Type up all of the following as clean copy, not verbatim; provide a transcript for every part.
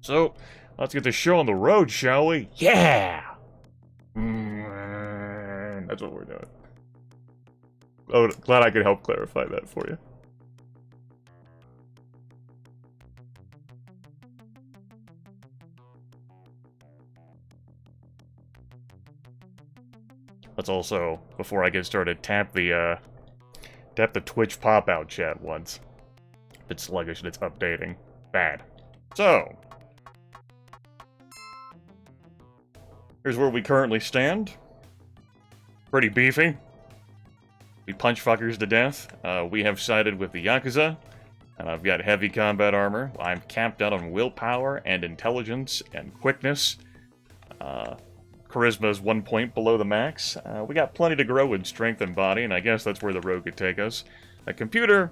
So, let's get the show on the road, shall we? Yeah! That's what we're doing. Oh, glad I could help clarify that for you. Let's also, before I get started, tap the Twitch pop-out chat once. It's sluggish and it's updating. Bad. So, here's where we currently stand. Pretty beefy. We punch fuckers to death. We have sided with the Yakuza, and I've got heavy combat armor. I'm capped out on willpower and intelligence and quickness. Charisma is 1 point below the max. We got plenty to grow in strength and body, and I guess that's where the rogue could take us. A computer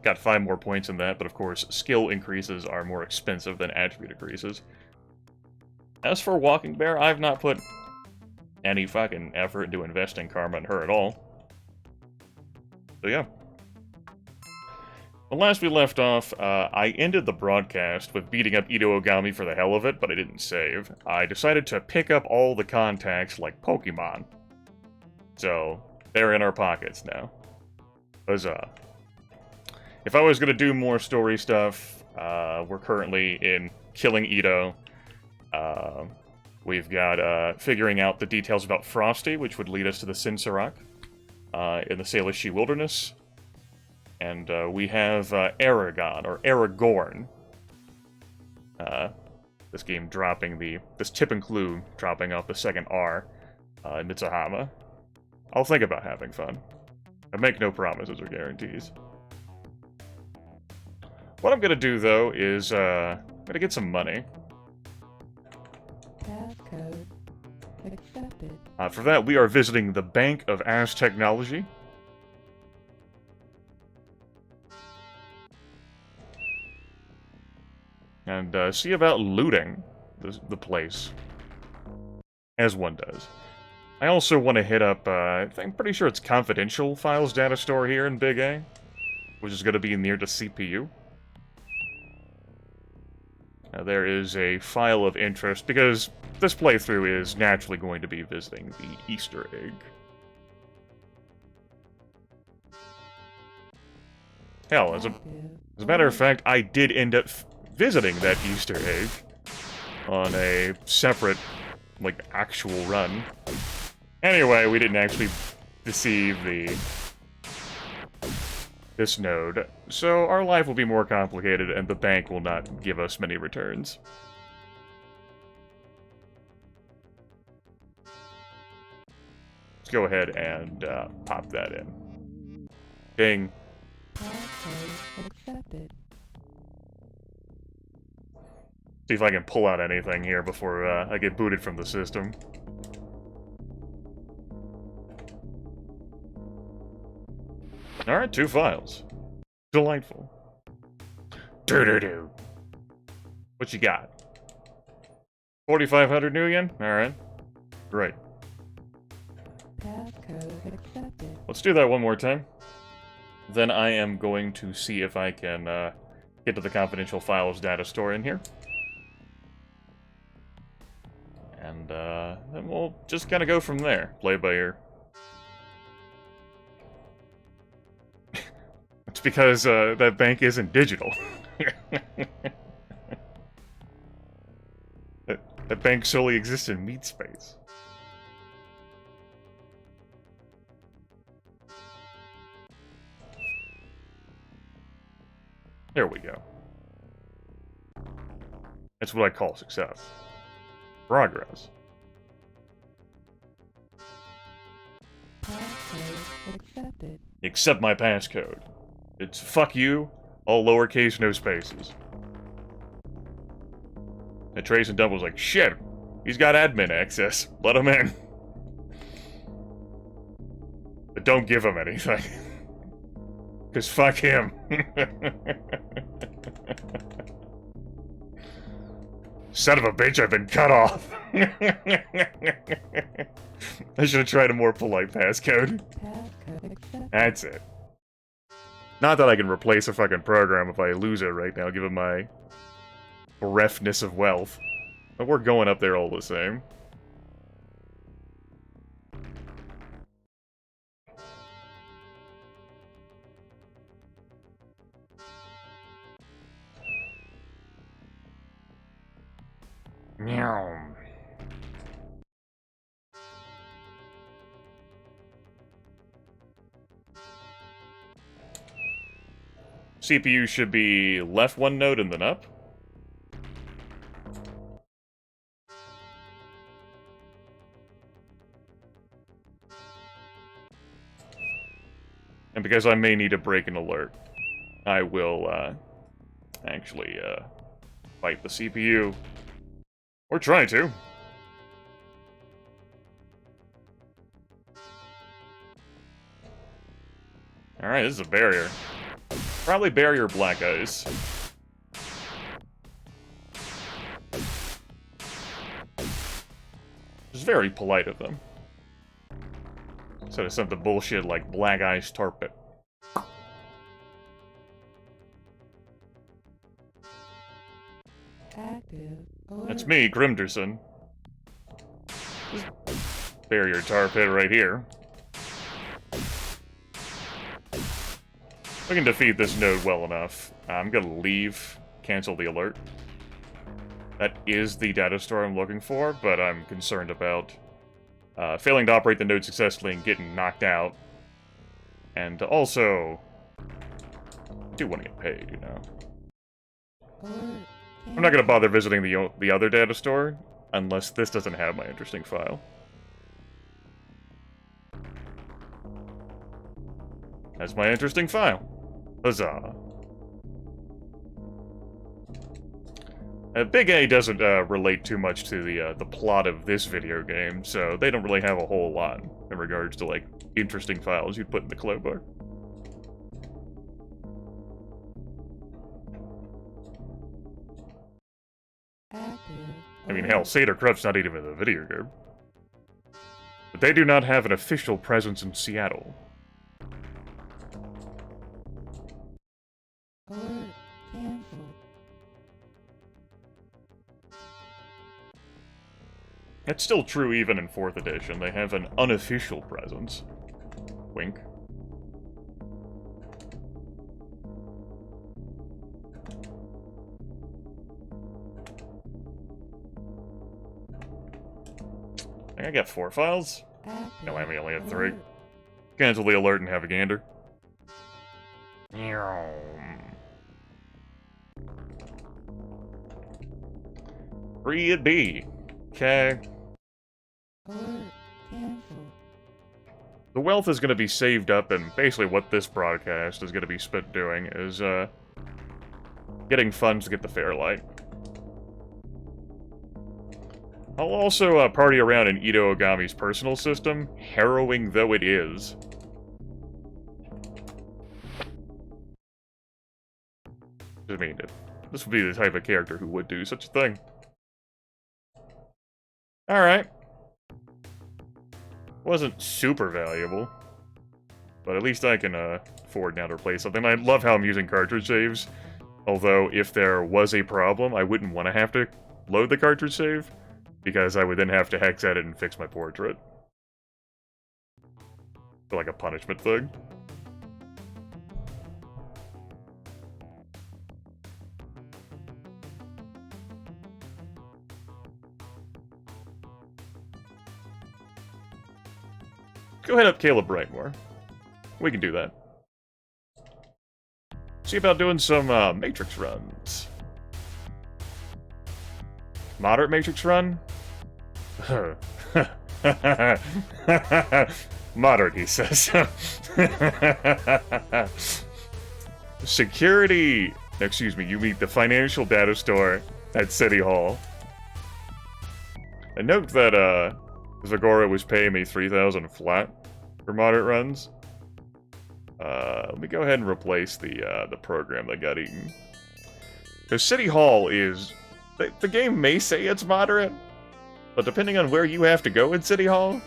got 5 more points in that, but of course, skill increases are more expensive than attribute increases. As for Walking Bear, I've not put any fucking effort into investing karma in her at all. So yeah. When last we left off, I ended the broadcast with beating up Ito Ogami for the hell of it, but I didn't save. I decided to pick up all the contacts like Pokemon. So, they're in our pockets now. Huzzah. If I was going to do more story stuff, we're currently in killing Ito. We've got figuring out the details about Frosty, which would lead us to the Sinsarak in the Salish Wilderness. And we have Aragon, or Aragorn. This game dropping this tip and clue dropping off the second R in Mitsuhama. I'll think about having fun. I make no promises or guarantees. What I'm gonna do, though, is I'm gonna get some money. Passcode accepted. For that, we are visiting the Bank of Ass Technology. And see about looting the place. As one does. I also want to hit up, I'm pretty sure it's Confidential Files data store here in Big A, which is going to be near the CPU. There is a file of interest, because this playthrough is naturally going to be visiting the Easter egg. Hell, as a matter of fact, I did end up visiting that Easter egg on a separate, like, actual run. Anyway, we didn't actually deceive this node, so our life will be more complicated and the bank will not give us many returns. Let's go ahead and pop that in. Ding. Passcode accepted. See if I can pull out anything here before I get booted from the system. Alright, 2 files. Delightful. Doo-doo-doo. What you got? 4,500 new yen? Alright. Great. Passcode accepted. Let's do that one more time. Then I am going to see if I can get to the Confidential Files data store in here. And then we'll just kind of go from there. Play by ear. It's because that bank isn't digital. that bank solely exists in meat space. There we go. That's what I call success. Progress. Passcode accepted. Accept my passcode. It's fuck you, all lowercase, no spaces. And Trace and Dump was like, shit, he's got admin access. Let him in. But don't give him anything. Because fuck him. Son of a bitch, I've been cut off. I should have tried a more polite passcode. Passcode accepted. That's it. Not that I can replace a fucking program if I lose it right now, given my Refness of wealth. But we're going up there all the same. Meow. CPU should be left one node and then up. And because I may need to break an alert, I will actually fight the CPU. Or try to. Alright, this is a barrier. Probably barrier black ice. It's very polite of them. Instead of something bullshit like black ice tarpet. Active. That's me, Grimderson. Barrier tar pit right here. We can defeat this node well enough. I'm gonna leave, cancel the alert. That is the data store I'm looking for, but I'm concerned about failing to operate the node successfully and getting knocked out. And also, I do want to get paid, you know. I'm not gonna bother visiting the other data store unless this doesn't have my interesting file. That's my interesting file. Huzzah. Big A doesn't relate too much to the plot of this video game, so they don't really have a whole lot in regards to, like, interesting files you'd put in the clue book. I mean, hell, Seder Cruft's not even a video game. But they do not have an official presence in Seattle. Alert. Cancel. It's still true even in 4th edition. They have an unofficial presence. Wink. I got 4 files? No, I only have 3. Cancel the alert and have a gander. Free it be. Okay. The wealth is going to be saved up, and basically what this broadcast is going to be spent doing is, getting funds to get the Fairlight. I'll also party around in Ito Ogami's personal system, harrowing though it is. I mean, this would be the type of character who would do such a thing. Alright. Wasn't super valuable. But at least I can afford now to replace something. I love how I'm using cartridge saves. Although, if there was a problem, I wouldn't want to have to load the cartridge save. Because I would then have to hex edit and fix my portrait. For like a punishment thing. Go ahead up Caleb Brightmore. We can do that. See about doing some Matrix runs. Moderate Matrix run? Moderate, he says. Security... Excuse me, you meet the financial data store at City Hall. And note that, Zagora was paying me 3,000 flat for moderate runs. Let me go ahead and replace the program that got eaten. Because City Hall is... The game may say it's moderate, but depending on where you have to go in City Hall,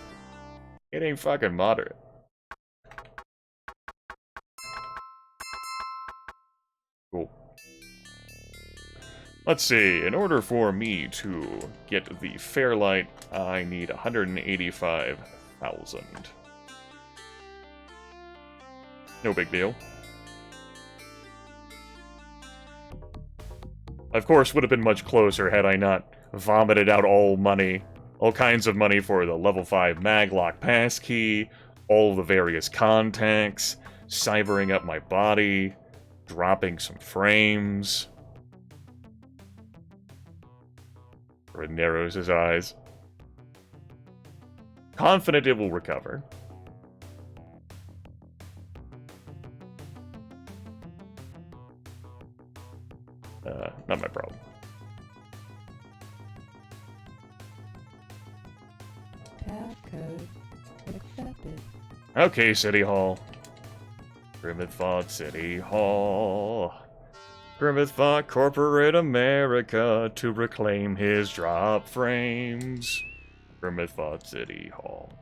it ain't fucking moderate. Cool. Let's see, in order for me to get the Fairlight, I need 185,000. No big deal. Of course, would have been much closer had I not vomited out all kinds of money for the level 5 maglock passkey, all the various contacts, cybering up my body, dropping some frames. Red narrows his eyes. Confident it will recover. Not my problem. Passcode accepted. Okay, City Hall. Grimmett fought City Hall. Grimmett fought corporate America to reclaim his drop frames. Grimmett fought City Hall.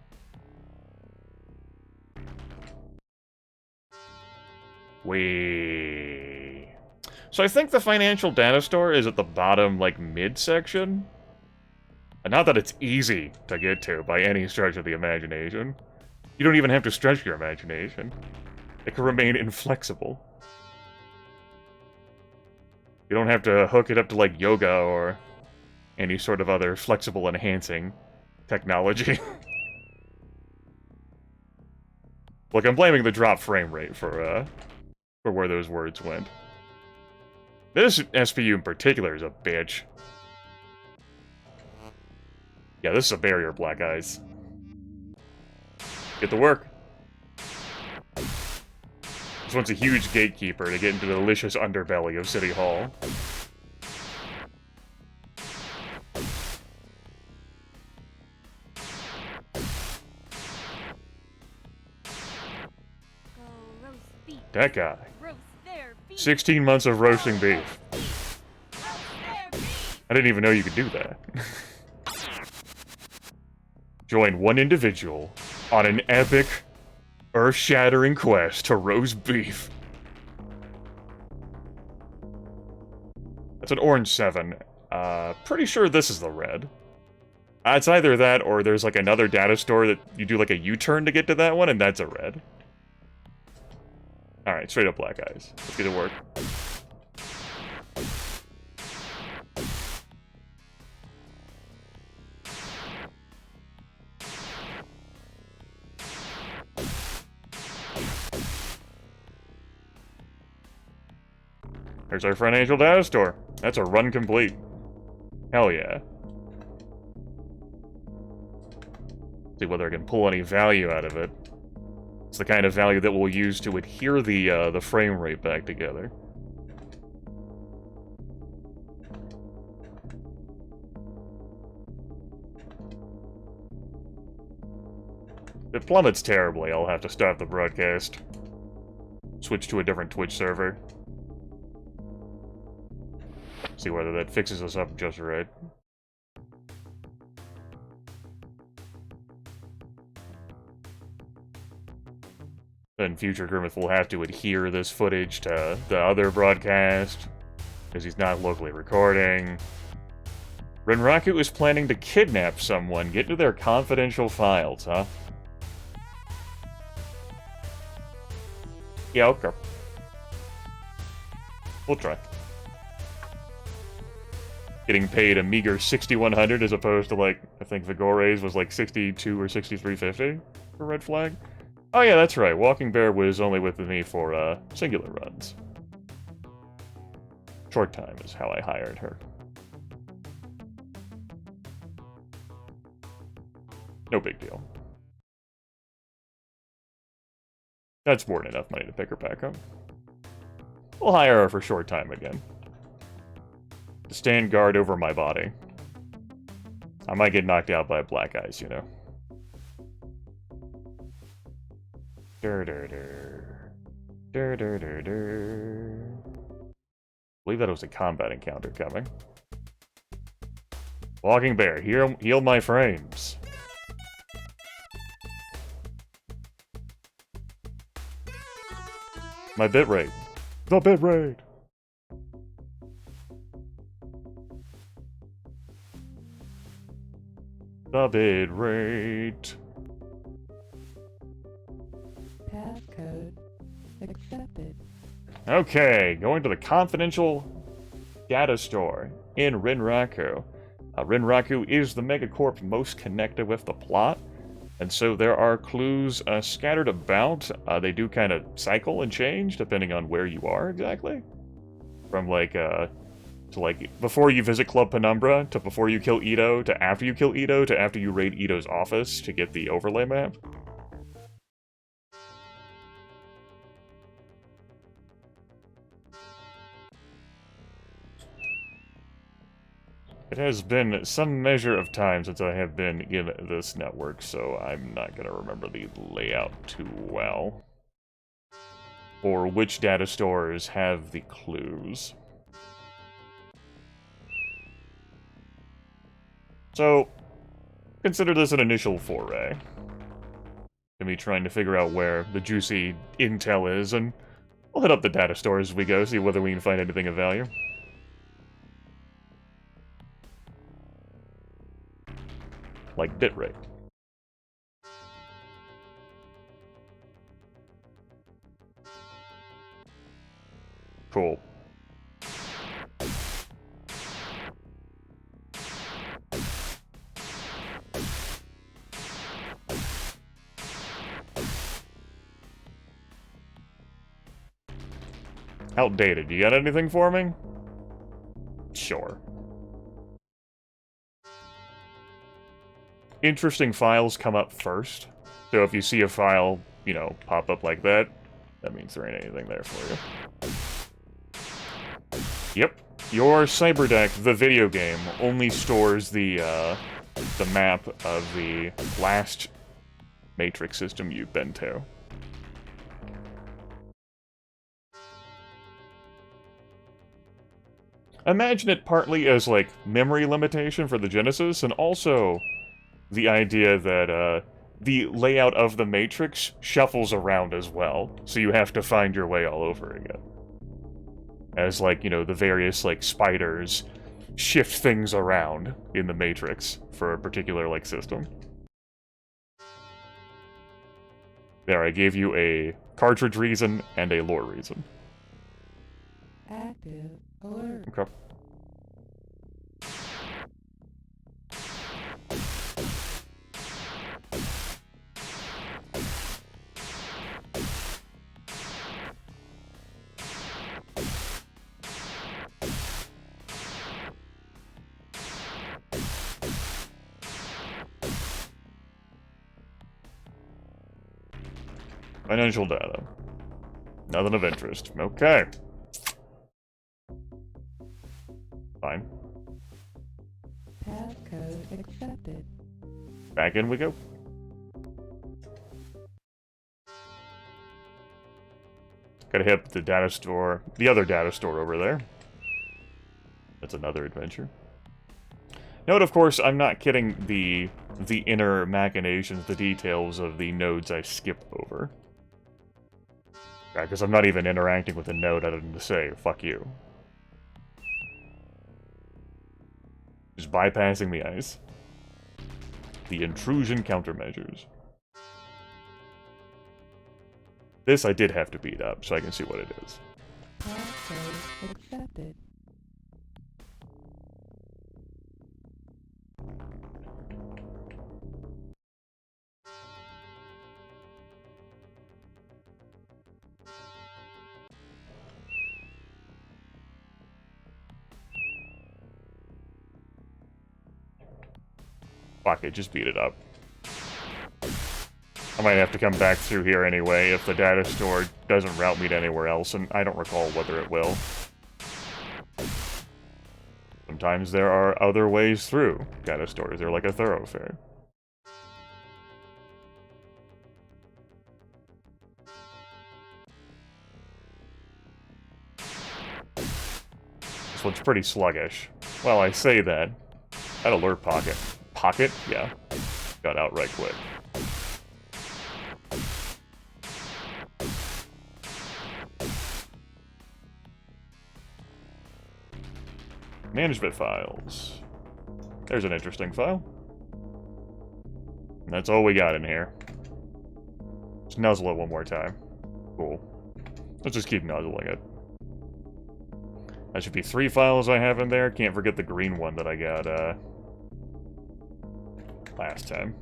Wait. So I think the financial data store is at the bottom, like, mid-section? And not that it's easy to get to by any stretch of the imagination. You don't even have to stretch your imagination. It can remain inflexible. You don't have to hook it up to, like, yoga or any sort of other flexible enhancing technology. Look, I'm blaming the drop frame rate for where those words went. This SPU in particular is a bitch. Yeah, this is a barrier, Black Eyes. Get to work. This one's a huge gatekeeper to get into the delicious underbelly of City Hall. That guy. 16 months of roasting beef. I didn't even know you could do that. Join one individual on an epic, earth-shattering quest to roast beef. That's an orange 7. Pretty sure this is the red. It's either that or there's like another data store that you do like a U-turn to get to that one, and that's a red. Alright, straight up Black Eyes. Let's get to work. There's our financial data store. That's a run complete. Hell yeah. See whether I can pull any value out of it. It's the kind of value that we'll use to adhere the frame rate back together. If it plummets terribly, I'll have to stop the broadcast. Switch to a different Twitch server. See whether that fixes us up just right. Then future Grimmeth will have to adhere this footage to the other broadcast, because he's not locally recording. Renraku is planning to kidnap someone, get to their confidential files, huh? Yeah, okay. We'll try. Getting paid a meager 6,100 as opposed to, like, I think Vigore's was like 62 or 63.50 for Red Flag. Oh yeah, that's right. Walking Bear was only with me for, singular runs. Short time is how I hired her. No big deal. That's more than enough money to pick her back up. We'll hire her for short time again. To stand guard over my body. I might get knocked out by Black Eyes, you know. Believe that was a combat encounter coming. Walking Bear, heal my frames. My bitrate. The bitrate. The bit rate. Passcode accepted. Okay, going to the confidential data store in Rinraku. Rinraku is the megacorp most connected with the plot, and so there are clues scattered about. They do kind of cycle and change depending on where you are exactly. From to before you visit Club Penumbra, to before you kill Ito, to after you kill Ito, to after you raid Ito's office to get the overlay map. It has been some measure of time since I have been in this network, so I'm not going to remember the layout too well. Or which data stores have the clues. So, consider this an initial foray. To me trying to figure out where the juicy intel is, and we'll hit up the data stores as we go, see whether we can find anything of value. Like bitrate. Cool. Outdated. You got anything for me? Sure. Interesting files come up first. So if you see a file, you know, pop up like that, that means there ain't anything there for you. Yep. Your Cyberdeck, the video game, only stores the map of the last Matrix system you've been to. Imagine it partly as, like, memory limitation for the Genesis, and also the idea that, the layout of the Matrix shuffles around as well, so you have to find your way all over again. As, like, you know, the various, like, spiders shift things around in the Matrix for a particular, like, system. There, I gave you a cartridge reason and a lore reason. Active alert. Okay. Financial data. Nothing of interest. Okay. Fine. Passcode accepted. Back in we go. Gotta hit the data store, the other data store over there. That's another adventure. Note, of course, I'm not kidding the inner machinations, the details of the nodes I skip over. Right, because I'm not even interacting with a node other than to say, fuck you. Just bypassing the ice. The intrusion countermeasures. This I did have to beat up, so I can see what it is. Passcode accepted. Fuck it, just beat it up. I might have to come back through here anyway if the data store doesn't route me to anywhere else, and I don't recall whether it will. Sometimes there are other ways through data stores. They're like a thoroughfare. This one's pretty sluggish. Well, I say that. That alert pocket. Pocket? Yeah. Got out right quick. Management files. There's an interesting file. That's all we got in here. Just nuzzle it one more time. Cool. Let's just keep nuzzling it. That should be 3 files I have in there. Can't forget the green one that I got, last time.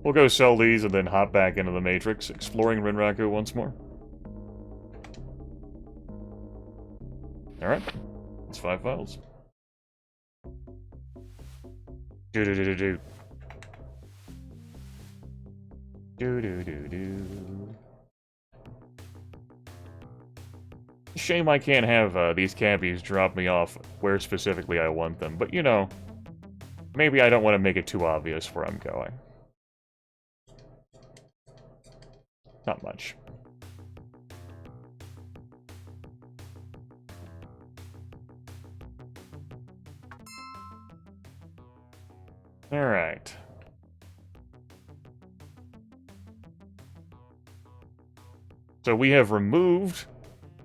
We'll go sell these and then hop back into the Matrix, exploring Rinraku once more. Alright. That's 5 files. Do-do-do-do-do. Do-do-do-do. Shame I can't have these cabbies drop me off where specifically I want them, but you know, maybe I don't want to make it too obvious where I'm going. Not much. Alright. So we have removed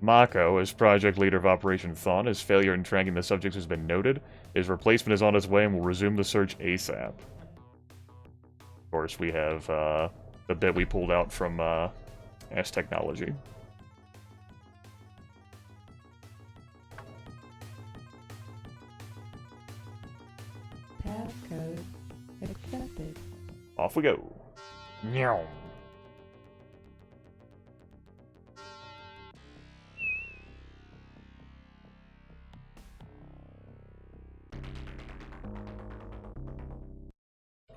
Mako as project leader of Operation Thawne. His failure in tracking the subjects has been noted. His replacement is on its way and will resume the search ASAP. Of course, we have the bit we pulled out from S Technology. Passcode accepted. Off we go. Meow.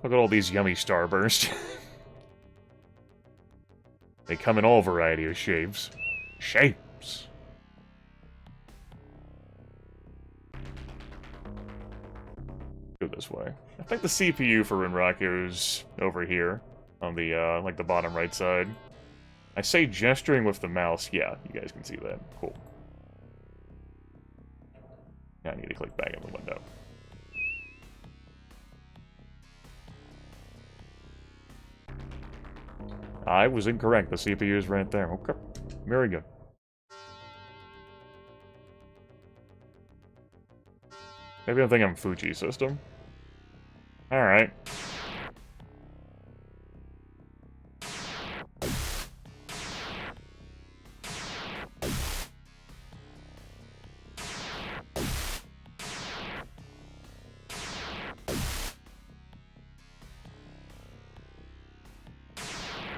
Look at all these yummy Starburst. They come in all variety of shapes. Shapes! Go this way. I think the CPU for Rinraku's over here. On the, like the bottom right side. I say gesturing with the mouse. Yeah, you guys can see that. Cool. Now I need to click back in the window. I was incorrect. The CPU is right there. Okay. Very good. Maybe I'm thinking Fuji system. Alright.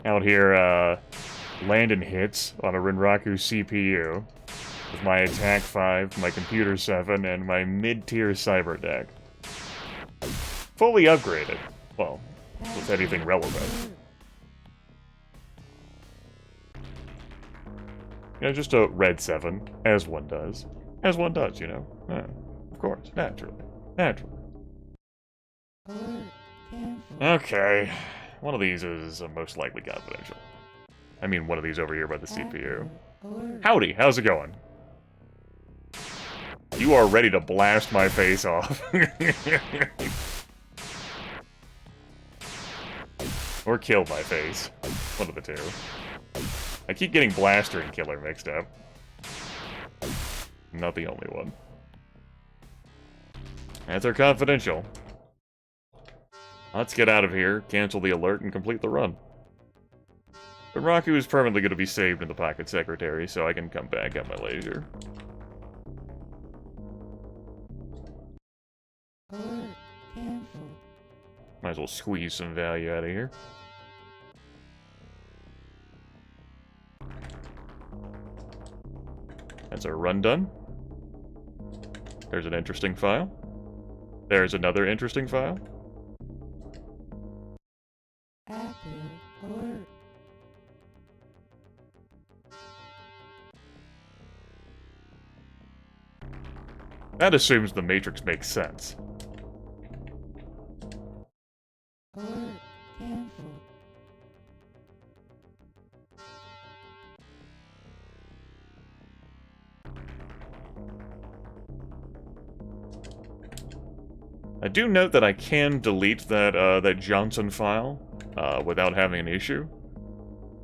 Out here, landing hits on a Rinraku CPU with my Attack 5, my Computer 7, and my mid-tier Cyber Deck. Fully upgraded. Well, with anything relevant. You know, just a red 7, as one does. As one does, you know. Yeah, of course, naturally. Naturally. Alert. Cancel. Okay. One of these is most likely confidential. I mean, one of these over here by the CPU. Alert. Howdy, how's it going? You are ready to blast my face off. Or kill my face. One of the two. I keep getting Blaster and Killer mixed up. Not the only one. Answer confidential. Let's get out of here, cancel the alert, and complete the run. Rinraku is permanently going to be saved in the Pocket Secretary, so I can come back at my leisure. Alert. Cancel. Might as well squeeze some value out of here. That's our run done. There's an interesting file. There's another interesting file. Active. Alert. That assumes the Matrix makes sense. Alert. Cancel. I do note that I can delete that Johnson file without having an issue,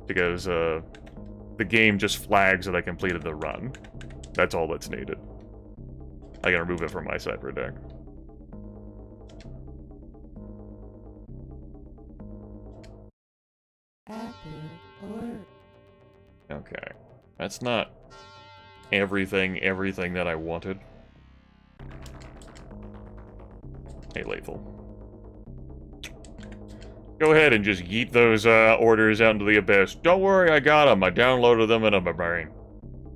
because the game just flags that I completed the run. That's all that's needed. I can remove it from my Cyber Deck. Okay. That's not everything that I wanted. Hey, Lethal. Go ahead and just yeet those orders out into the abyss. Don't worry, I got them. I downloaded them into my brain.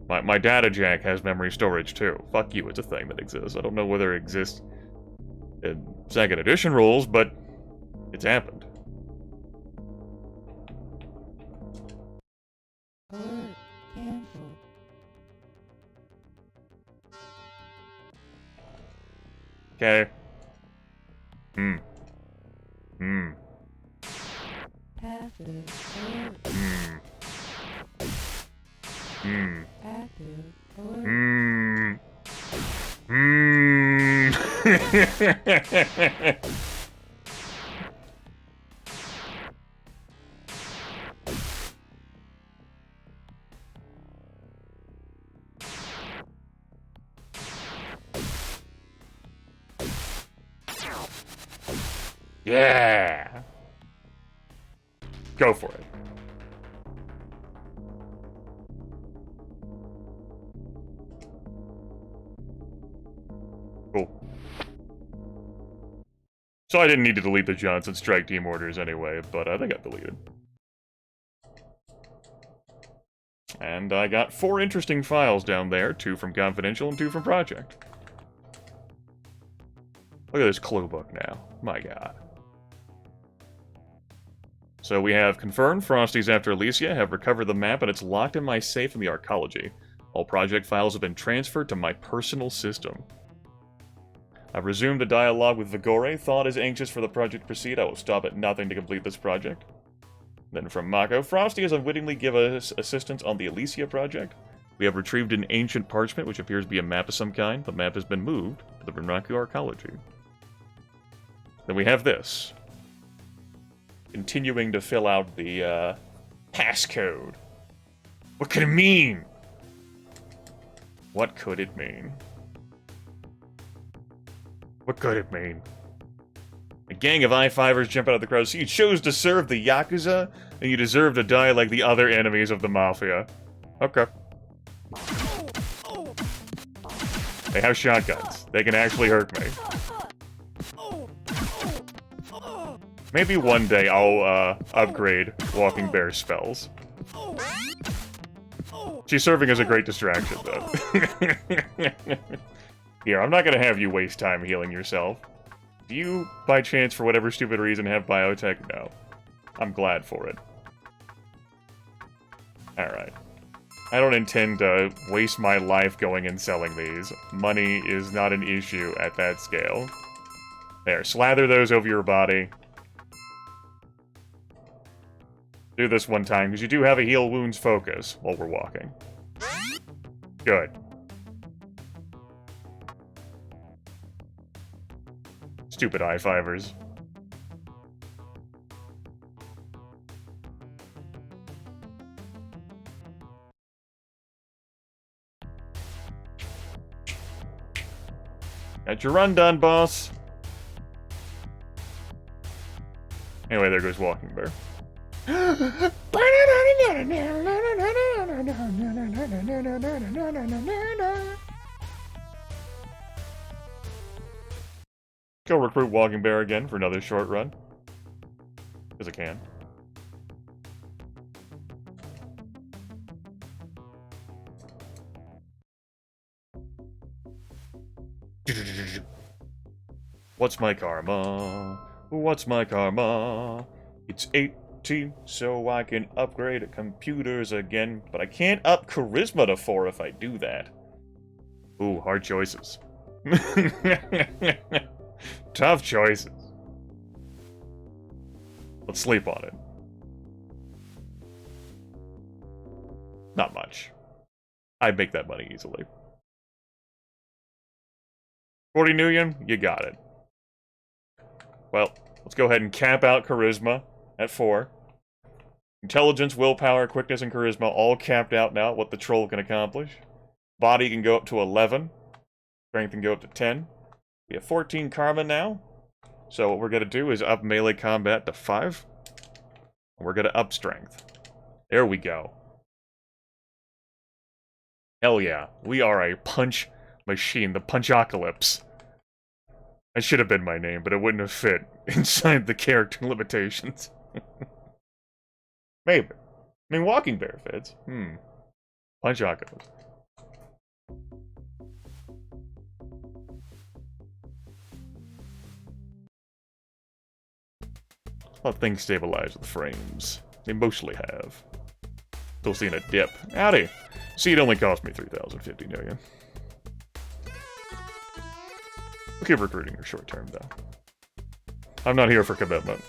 My data jack has memory storage, too. Fuck you, it's a thing that exists. I don't know whether it exists in 2nd edition rules, but it's happened. Alert. Cancel. Okay. Passive. Alert. Active. Alert. Yeah! Go for it. Cool. So I didn't need to delete the Johnson Strike Team orders anyway, but they got deleted. And I got 4 interesting files down there, 2 from Confidential and 2 from Project. Look at this clue book now. My god. So we have confirmed Frosties after Alicia have recovered the map and it's locked in my safe in the arcology. All project files have been transferred to my personal system. I've resumed a dialogue with Vigore. Thought is anxious for the project to proceed. I will stop at nothing to complete this project. Then from Mako, Frosty has unwittingly given us assistance on the Alicia project. We have retrieved an ancient parchment which appears to be a map of some kind. The map has been moved to the vernacular arcology. Then we have this. Continuing to fill out the passcode. What could it mean? What could it mean? What could it mean? A gang of I-5ers jump out of the crowd. So you chose to serve the Yakuza, and you deserve to die like the other enemies of the Mafia. Okay. They have shotguns. They can actually hurt me. Maybe one day I'll upgrade Walking Bear's spells. She's serving as a great distraction, though. Here, I'm not gonna have you waste time healing yourself. Do you, by chance, for whatever stupid reason, have biotech? No. I'm glad for it. Alright. I don't intend to waste my life going and selling these. Money is not an issue at that scale. There, slather those over your body. Do this one time, because you do have a heal wounds focus while we're walking. Good. Stupid I-5ers. Got your run done, boss. Anyway, there goes Walking Bear. Go recruit Walking Bear again for another short run. Because I can. What's my karma? What's my karma? It's 18, so I can upgrade computers again. But I can't up Charisma to 4 if I do that. Ooh, hard choices. Tough choices. Let's sleep on it. Not much. I'd make that money easily. 40 million? You got it. Well, let's go ahead and cap out Charisma at 4. Intelligence, willpower, quickness, and charisma all capped out now, what the troll can accomplish. Body can go up to 11. Strength can go up to 10. We have 14 karma now. So what we're going to do is up melee combat to 5. And we're going to up strength. There we go. Hell yeah, we are a punch machine, the Punchocalypse. That should have been my name, but it wouldn't have fit inside the character limitations. Maybe. I mean, Walking Bear fits. Punchocalypse. Let things stabilize with frames. They mostly have. Still seeing a dip. Howdy! See, it only cost me 3,050 million. We'll keep recruiting her short term, though. I'm not here for commitment.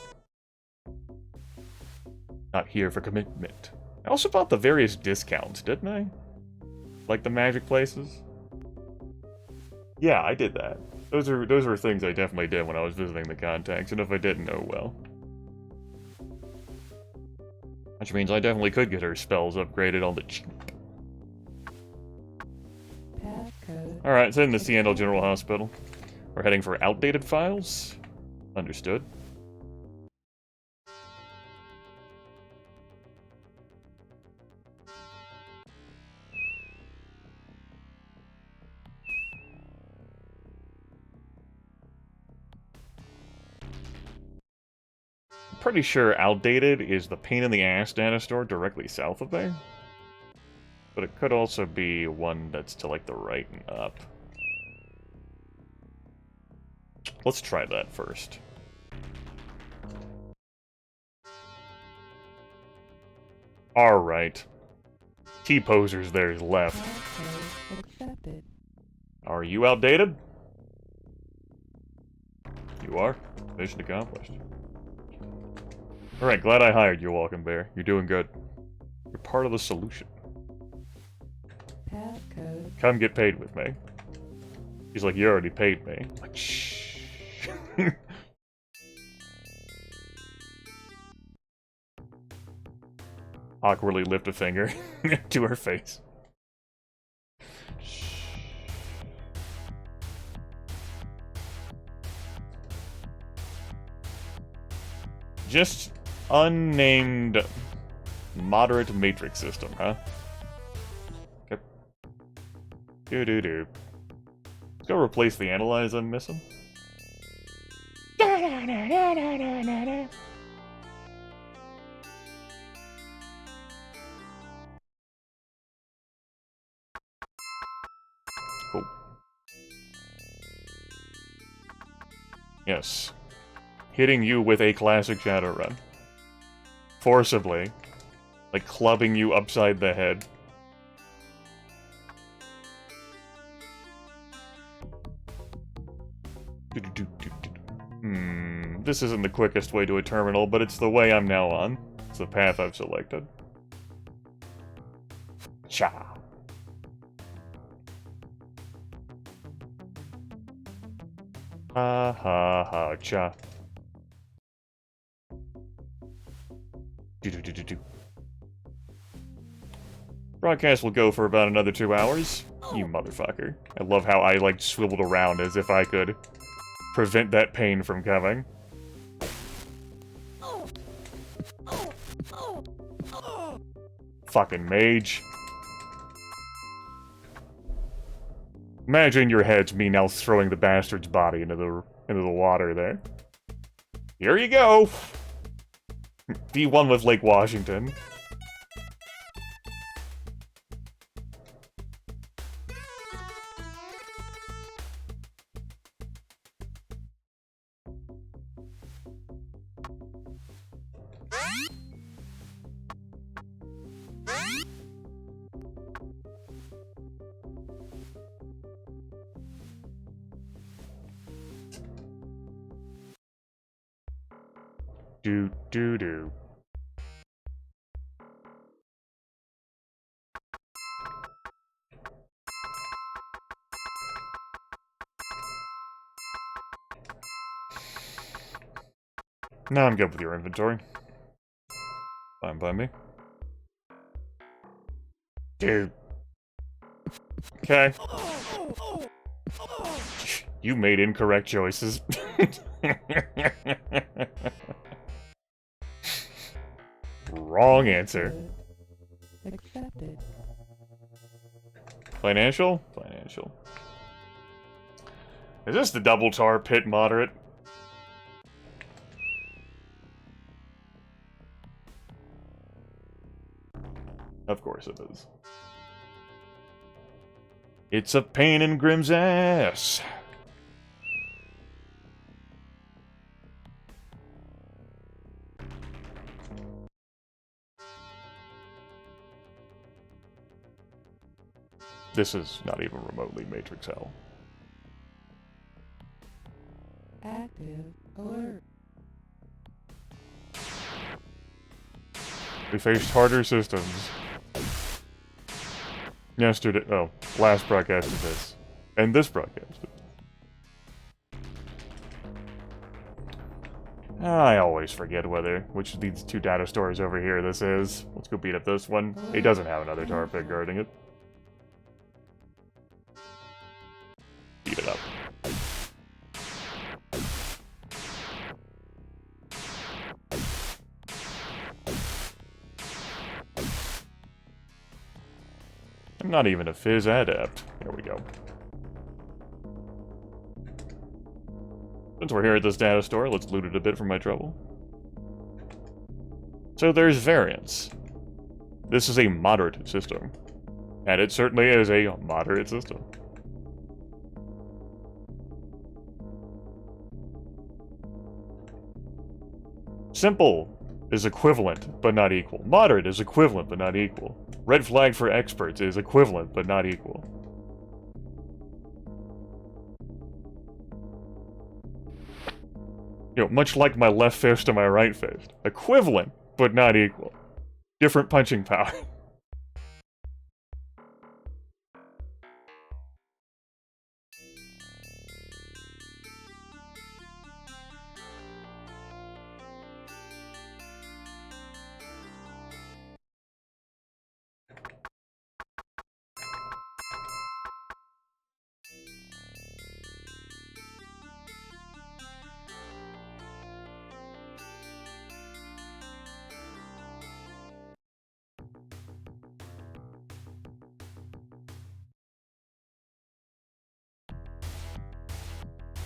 Not here for commitment. I also bought the various discounts, didn't I? Like the magic places? Yeah, I did that. Those were things I definitely did when I was visiting the contacts, and if I didn't, oh well. Which means I definitely could get her spells upgraded on the cheap. Passcode. Alright, it's in the Seattle General Hospital. We're heading for outdated files? Understood. Pretty sure outdated is the pain in the ass data store directly south of there. But it could also be one that's to like the right and up. Let's try that first. Alright. T-posers there's left. Passcode accepted. Are you outdated? You are? Mission accomplished. Alright, glad I hired you, Walking Bear. You're doing good. You're part of the solution. Passcode. Come get paid with me. He's like, you already paid me. I'm like, shh. Awkwardly lift a finger to her face. Shh. Just unnamed moderate matrix system, huh? Okay. Doo-doo-doo. Let's go replace the analyze I'm missing. Cool. Yes. Hitting you with a classic Shadowrun. Forcibly. Like clubbing you upside the head. This isn't the quickest way to a terminal, but it's the way I'm now on. It's the path I've selected. Cha. Ha ha ha cha. Do do do do do. Broadcast will go for about another 2 hours. You motherfucker. I love how I, like, swiveled around as if I could prevent that pain from coming. Fucking mage. Imagine your head's me now throwing the bastard's body into the water there. Here you go! Be one with Lake Washington. Do do do. Now I'm good with your inventory. Fine by me. Dude. Okay. You made incorrect choices. Wrong answer. Accepted. Financial? Financial. Is this the double tar pit moderate? Of course it is. It's a pain in Grimm's ass. This is not even remotely Matrix Hell. Active alert. We faced harder systems. Yesterday, oh, last broadcast of this. And this broadcast. I always forget which of these two data stores over here this is. Let's go beat up this one. It doesn't have another tar pit guarding it. Beat it up. I'm not even a Fizz adept. There we go. Since we're here at this data store, let's loot it a bit for my trouble. So there's variance. This is a moderate system. And it certainly is a moderate system. Simple is equivalent, but not equal. Moderate is equivalent, but not equal. Red flag for experts is equivalent, but not equal. You know, much like my left fist and my right fist. Equivalent, but not equal. Different punching power.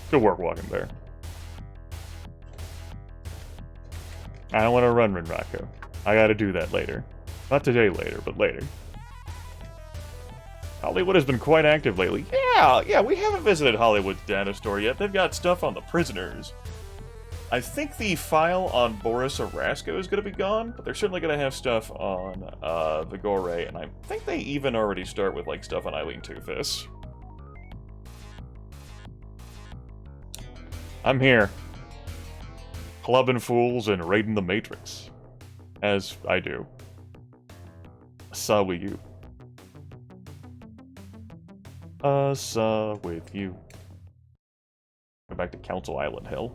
Good work, Walking Bear. I don't want to run Rocco. I gotta do that later. Not today later, but later. Hollywood has been quite active lately. Yeah, we haven't visited Hollywood's data store yet. They've got stuff on the prisoners. I think the file on Boris Orasco is going to be gone, but they're certainly going to have stuff on Vigore, and I think they even already start with like stuff on Eileen Two-Face. I'm here. Clubbing fools and raiding the Matrix. As I do. So will you. With you. Go back to Council Island Hill.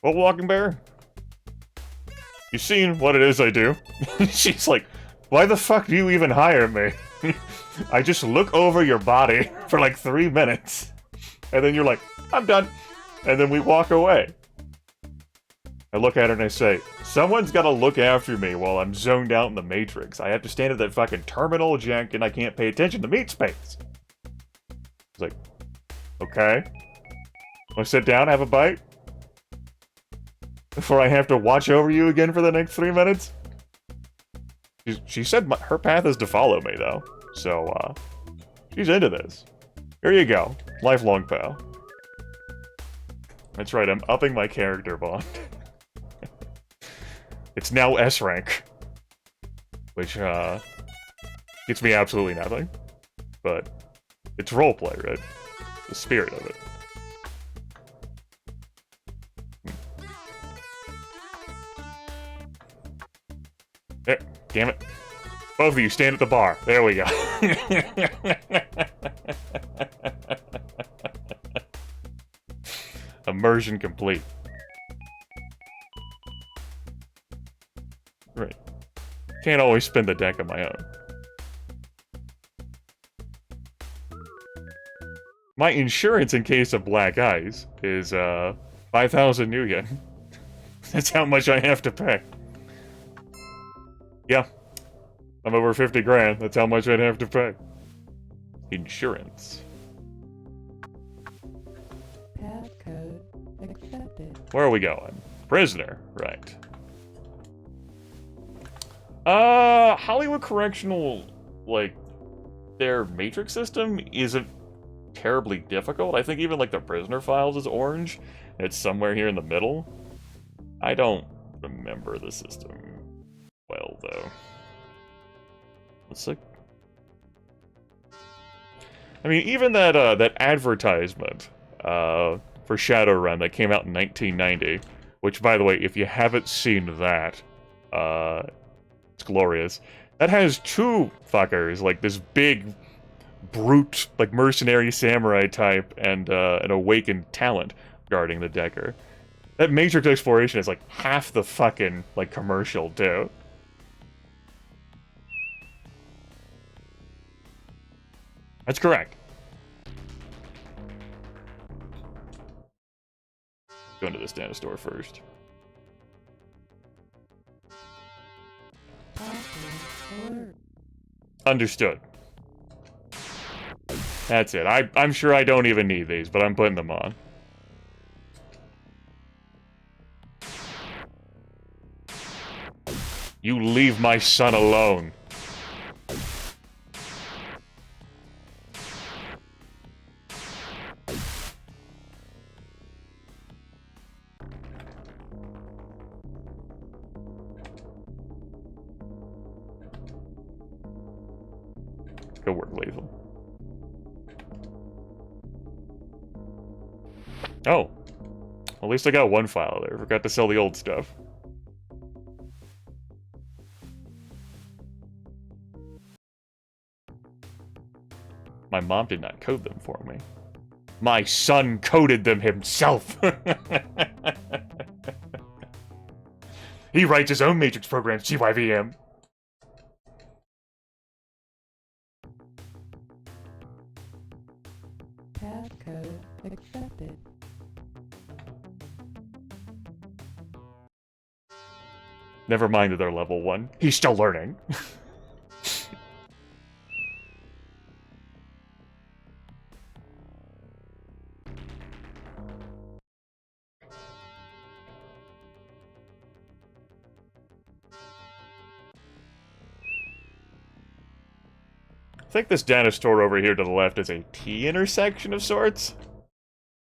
Well, Walking Bear? You seen what it is I do? She's like, why the fuck do you even hire me? I just look over your body for like 3 minutes. And then you're like, I'm done. And then we walk away. I look at her and I say, someone's gotta look after me while I'm zoned out in the Matrix. I have to stand at that fucking terminal jack and I can't pay attention to meat space. It's like, okay. Wanna sit down, have a bite? Before I have to watch over you again for the next 3 minutes? She said her path is to follow me, though. So, she's into this. Here you go. Lifelong pal. That's right, I'm upping my character bond. It's now S rank. Which, gets me absolutely nothing. But, it's roleplay, right? The spirit of it. There, damn it. Both of you stand at the bar. There we go. Immersion complete. Right. Can't always spin the deck on my own. Come My insurance in case of black ice is 5,000 new yen. That's how much I have to pay. Yeah. I'm over 50 grand. That's how much I'd have to pay. Insurance. Passcode accepted. Where are we going? Prisoner. Right. Hollywood Correctional, like, their matrix system isn't terribly difficult. I think even, like, the prisoner files is orange. And it's somewhere here in the middle. I don't remember the system well, though. Let's look. I mean, even that that advertisement for Shadowrun that came out in 1990, which, by the way, if you haven't seen that, it's glorious. That has two fuckers, like this big, brute, like mercenary samurai type, and an awakened talent guarding the Decker. That Matrix exploration is like half the fucking like commercial too. That's correct. Go into this data store first. Alert. Understood. That's it. I'm sure I don't even need these, but I'm putting them on. You leave my son alone. Go work lethal. Oh. At least I got one file there. Forgot to sell the old stuff. My mom did not code them for me. My son coded them himself! He writes his own Matrix programs, GYVM. Passcode accepted. Never mind that they're level 1. He's still learning. I think this data store over here to the left is a T-intersection of sorts.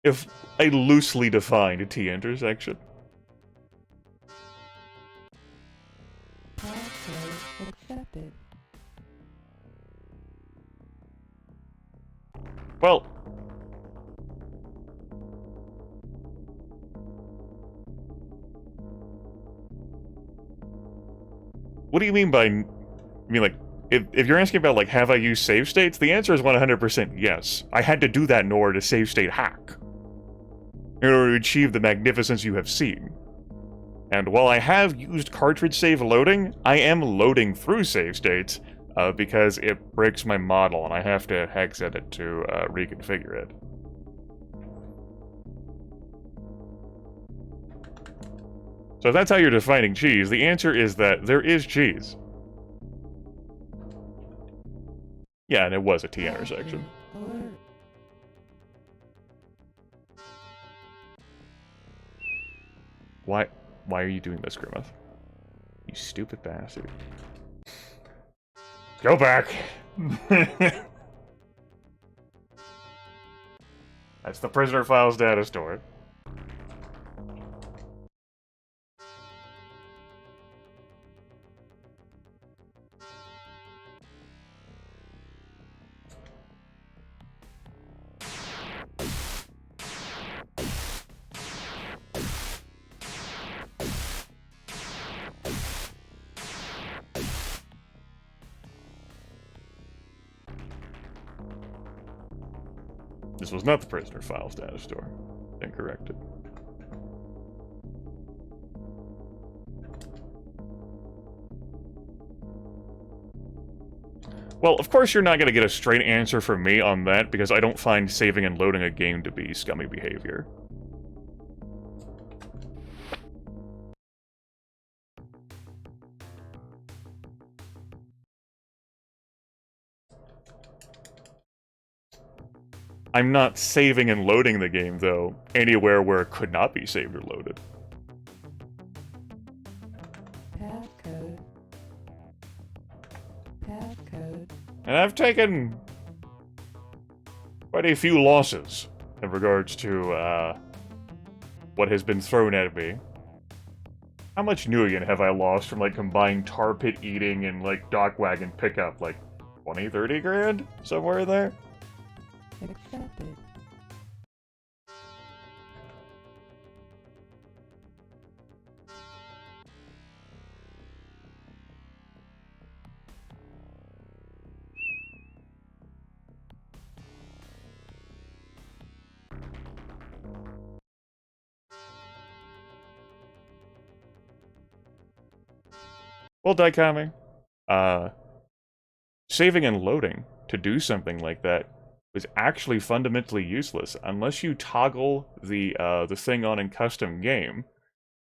If a loosely defined T-intersection. Passcode accepted. Well... What do you mean by... I mean, like, if you're asking about, like, have I used save states, the answer is 100% yes. I had to do that in order to save state hack. In order to achieve the magnificence you have seen. And while I have used cartridge save loading, I am loading through save states, because it breaks my model, and I have to hex edit to reconfigure it. So if that's how you're defining cheese, the answer is that there is cheese. Yeah, and it was a T-intersection. Alert. Why are you doing this, Grimmeth? You stupid bastard. Go back! That's the prisoner files data store. This was not the prisoner files data store. Incorrected. Well, of course you're not going to get a straight answer from me on that, because I don't find saving and loading a game to be scummy behavior. I'm not saving and loading the game, though, anywhere where it could not be saved or loaded. Passcode. Passcode. And I've taken quite a few losses in regards to what has been thrown at me. How much Nuyen have I lost from, like, combined tar pit eating and, like, dock wagon pickup? Like, 20, 30 grand? Somewhere in there? Accepted. Well, Daikami, saving and loading to do something like that was actually fundamentally useless unless you toggle the thing on in custom game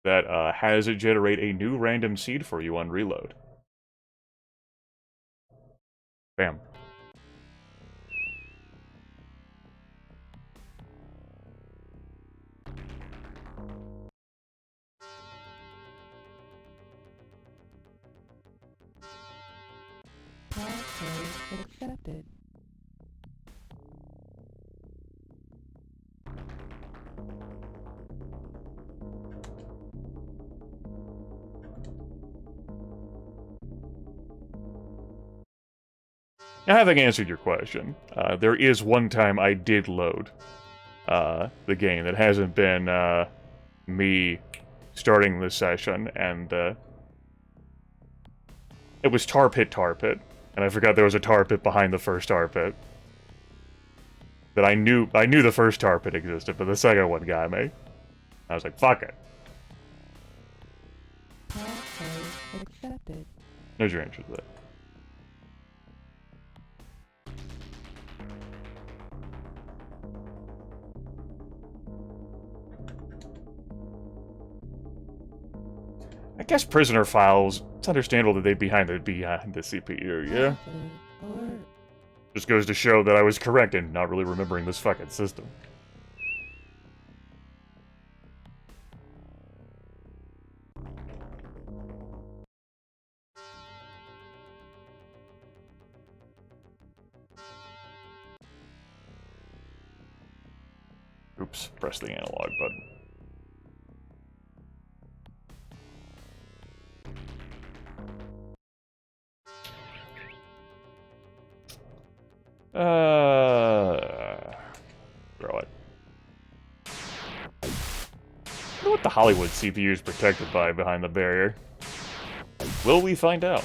that has it generate a new random seed for you on reload. Bam. Passcode accepted. Now, having answered your question, there is one time I did load the game that hasn't been me starting the session, and it was tar pit, and I forgot there was a tar pit behind the first tar pit. That I knew the first tar pit existed, but the second one got me. I was like, fuck it. Passcode accepted. There's your answer to that. I guess prisoner files, it's understandable that they'd be behind the CPU, yeah? Alert. Just goes to show that I was correct in not really remembering this fucking system. Oops, press the analog button. Throw it. I wonder what the Hollywood CPU is protected by behind the barrier. Will we find out?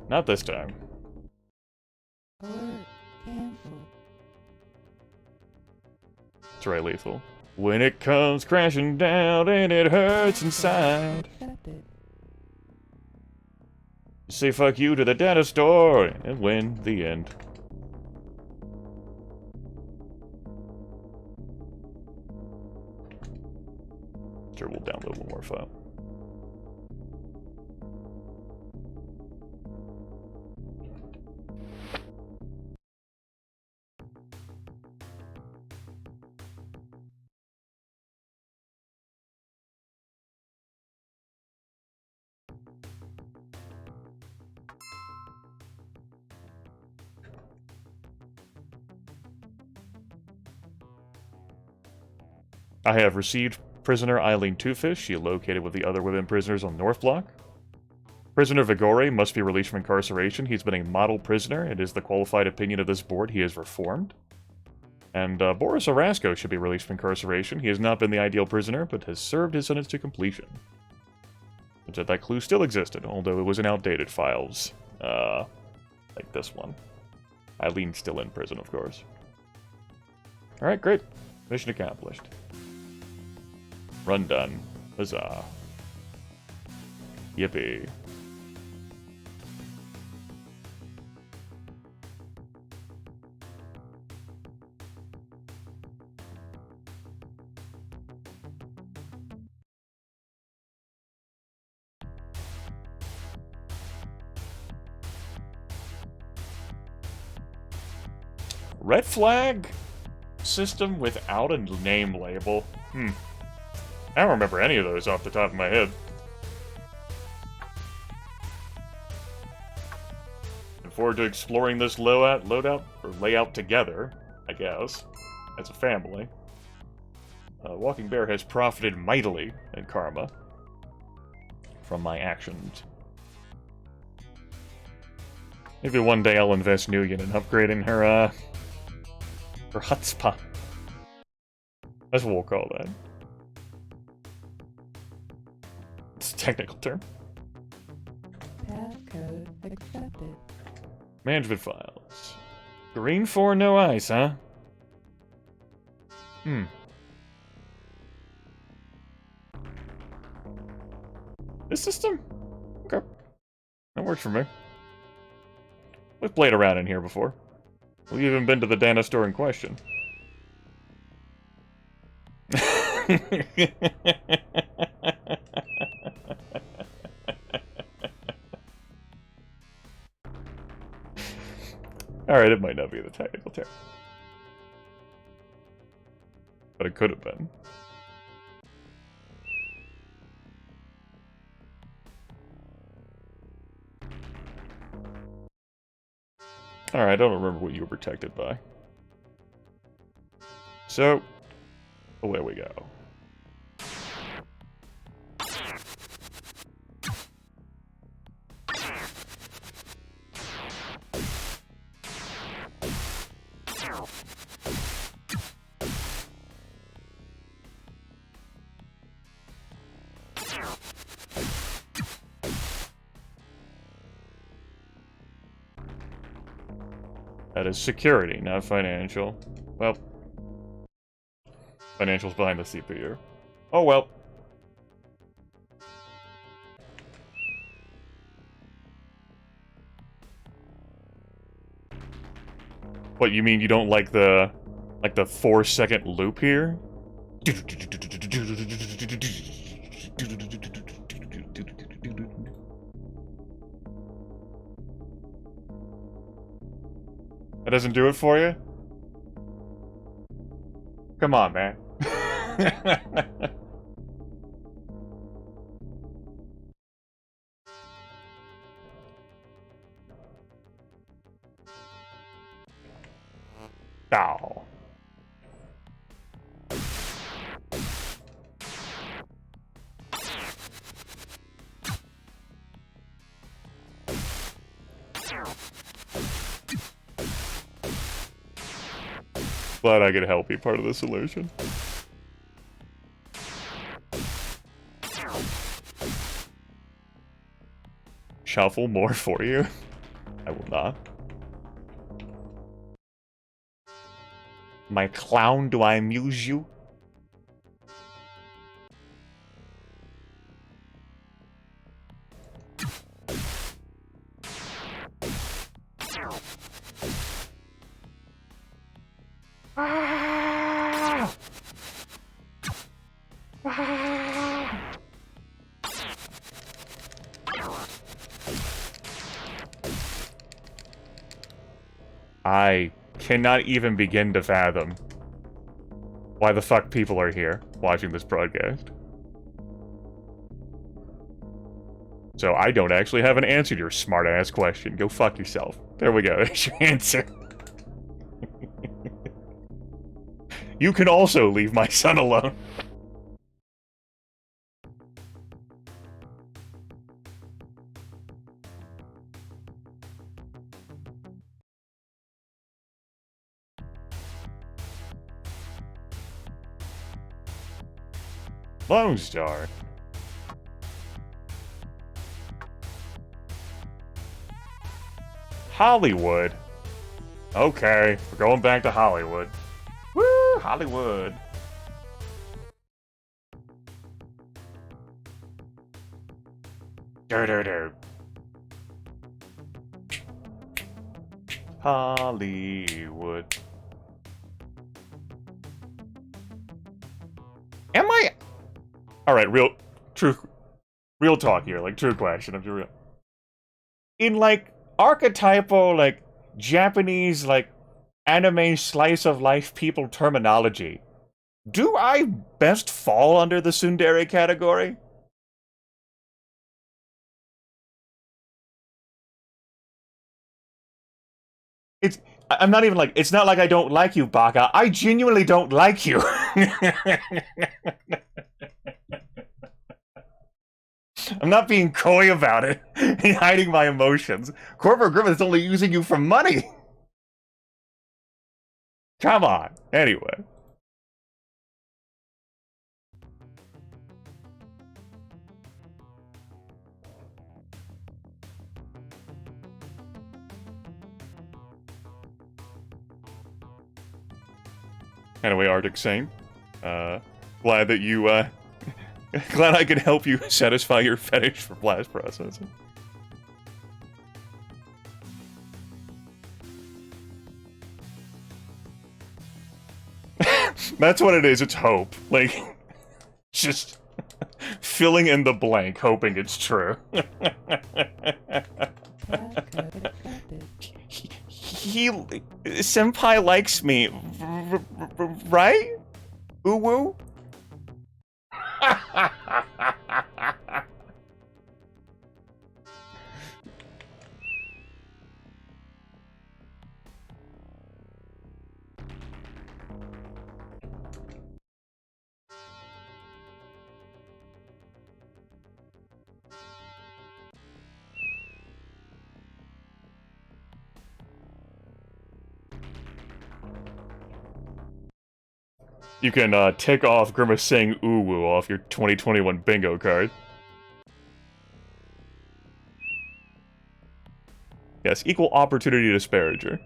Not this time. Alert. Cancel. Try lethal. When it comes crashing down and it hurts inside. Accepted. Say fuck you to the data store and win the end. Sure, we'll download one more file. I have received prisoner Eileen Twofish. She is located with the other women prisoners on North Block. Prisoner Vigore must be released from incarceration. He's been a model prisoner. It is the qualified opinion of this board he is reformed. And Boris Orasco should be released from incarceration. He has not been the ideal prisoner, but has served his sentence to completion. That clue still existed, although it was in outdated files. Like this one. Eileen's still in prison, of course. Alright, great. Mission accomplished. Run done. Huzzah. Yippee. Red flag system without a name label. I don't remember any of those off the top of my head. Look forward to exploring this layout together, I guess, as a family. Walking Bear has profited mightily in karma from my actions. Maybe one day I'll invest Nguyen in upgrading her chutzpah. That's what we'll call that. It's a technical term. Passcode accepted. Management files. Green 4, no ice, huh? This system? Okay. That works for me. We've played around in here before. We've even been to the Dana store in question. Alright, it might not be the technical term. But it could have been. Alright, I don't remember what you were protected by. So, away we go. That is security, not financial. Well, financial's behind the CPU. Oh well. What, you mean you don't like the 4-second loop here? That doesn't do it for you? Come on, man. Ow. Glad I could help be part of the solution. Shuffle more for you? I will not. My clown, do I amuse you? Ah! Ah! I cannot even begin to fathom why the fuck people are here watching this broadcast. So I don't actually have an answer to your smart-ass question. Go fuck yourself. There we go. There's your answer. You can also leave my son alone. Lone Star. Hollywood. Okay, we're going back to Hollywood. Woo, Hollywood. Dur. Hollywood. Am I? All right, real talk here, like true question. I'm real. In like archetypal, like Japanese, like anime slice of life people terminology, do I best fall under the tsundere category? I'm not even like, it's not like I don't like you, Baka. I genuinely don't like you. I'm not being coy about it and hiding my emotions. Corporate Griffith's only using you for money. Come on. Anyway. Anyway, Arctic Sane. Glad that you, glad I could help you satisfy your fetish for blast processing. That's what it is, it's hope. Like, just filling in the blank, hoping it's true. Senpai likes me, right? Uwu? You can tick off Grimace saying "uwu" off your 2021 bingo card. Yes, equal opportunity disparager.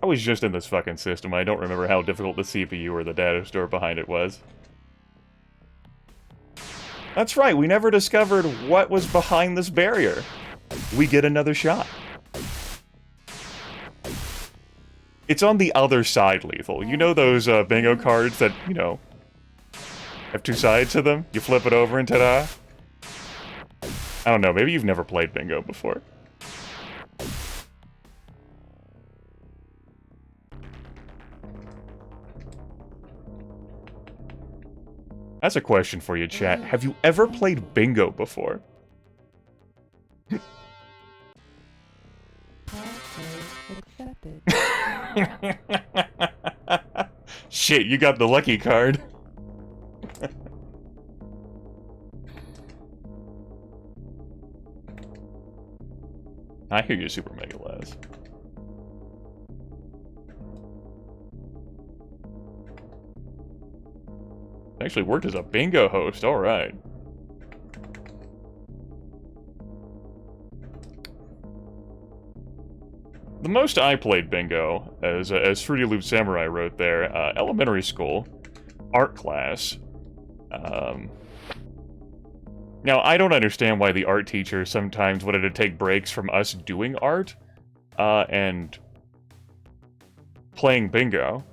I was just in this fucking system. I don't remember how difficult the CPU or the data store behind it was. That's right, we never discovered what was behind this barrier. We get another shot. It's on the other side, Lethal. You know those bingo cards that, you know, have two sides to them? You flip it over and ta-da? I don't know, maybe you've never played bingo before. That's a question for you, chat. Have you ever played bingo before? Shit, you got the lucky card. I hear you, Super Mega Les. Actually worked as a bingo host, alright. The most I played bingo, as Fruity Loop Samurai wrote there, elementary school, art class. Now, I don't understand why the art teacher sometimes wanted to take breaks from us doing art, and playing bingo,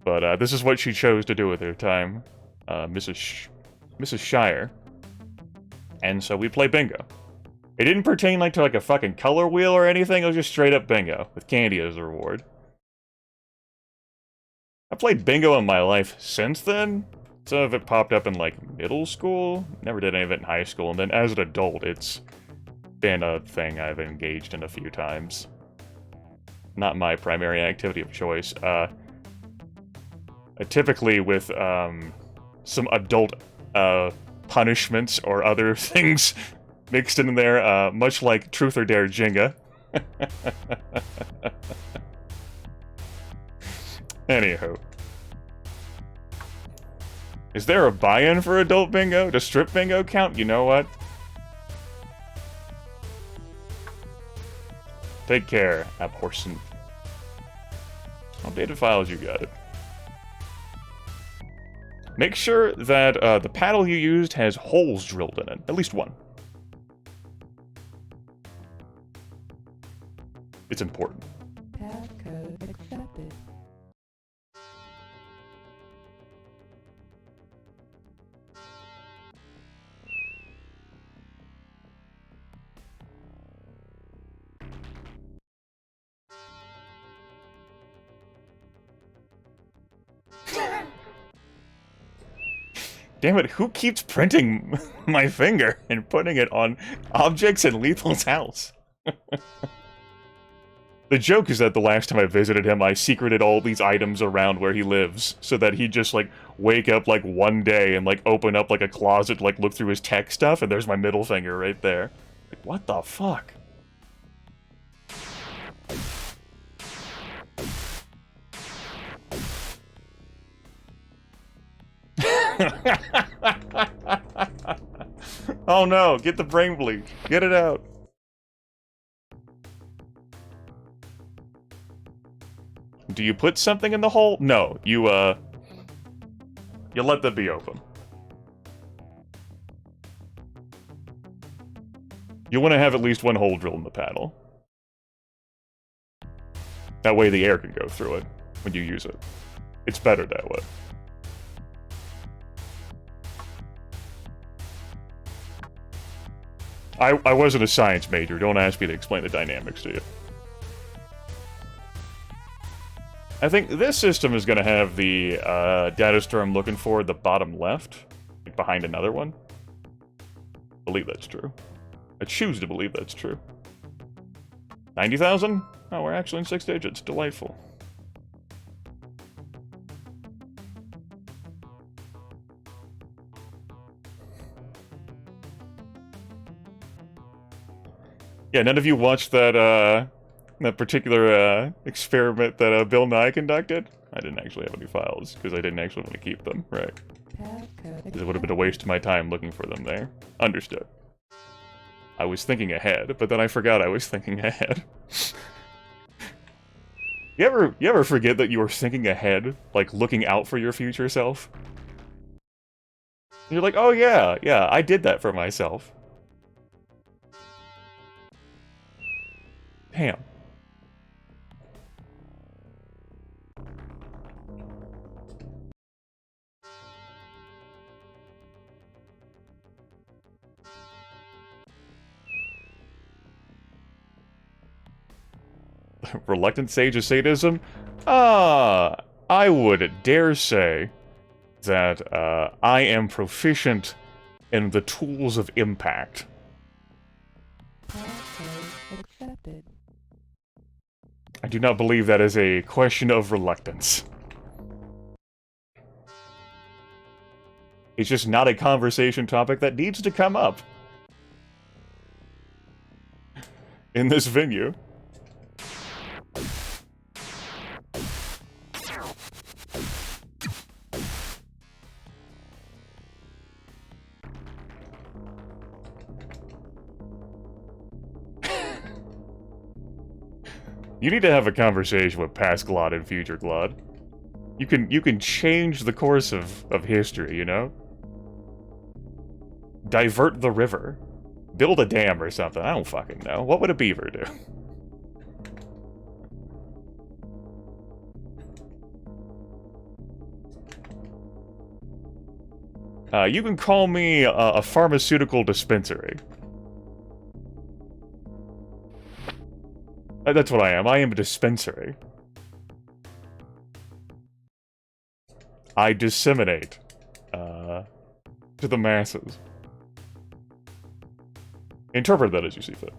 but this is what she chose to do with her time, Mrs. Shire. And so we play bingo. It didn't pertain like to like a fucking color wheel or anything, it was just straight up bingo, with candy as a reward. I played bingo in my life since then. Some of it popped up in like middle school, never did any of it in high school, and then as an adult it's been a thing I've engaged in a few times. Not my primary activity of choice. Typically with some adult punishments or other things mixed in there, much like Truth or Dare Jenga. Anywho. Is there a buy-in for adult bingo? Does strip bingo count? You know what? Take care, abhorrent. Updated files, you got it. Make sure that the paddle you used has holes drilled in it. At least one. It's important. Passcode accepted. Damn it, who keeps printing my finger and putting it on objects in Lethal's house? The joke is that the last time I visited him, I secreted all these items around where he lives, so that he'd just, like, wake up, like, one day and, like, open up, like, a closet, like, look through his tech stuff, and there's my middle finger right there. Like, what the fuck? Oh no, get the brain bleach. Get it out. Do you put something in the hole? No, you let that be open. You want to have at least one hole drilled in the paddle. That way the air can go through it when you use it. It's better that way. I wasn't a science major. Don't ask me to explain the dynamics to you. I think this system is going to have the data store I'm looking for at the bottom left, like behind another one. I believe that's true. I choose to believe that's true. 90,000? Oh, we're actually in 6 digits. Delightful. Yeah, none of you watched that, that particular, experiment that, Bill Nye conducted? I didn't actually have any files, because I didn't actually want to keep them, right? Because it would have been a waste of my time looking for them there. Understood. I was thinking ahead, but then I forgot I was thinking ahead. You ever forget that you were thinking ahead? Like, looking out for your future self? You're like, oh yeah, I did that for myself. Damn. Reluctant Sage of Sadism? I would dare say that, I am proficient in the tools of impact. Passcode accepted. I do not believe that is a question of reluctance. It's just not a conversation topic that needs to come up in this venue. You need to have a conversation with past Glod and future Glod. You can change the course of history, you know? Divert the river. Build a dam or something. I don't fucking know. What would a beaver do? You can call me a pharmaceutical dispensary. That's what I am. I am a dispensary. I disseminate to the masses. Interpret that as you see fit.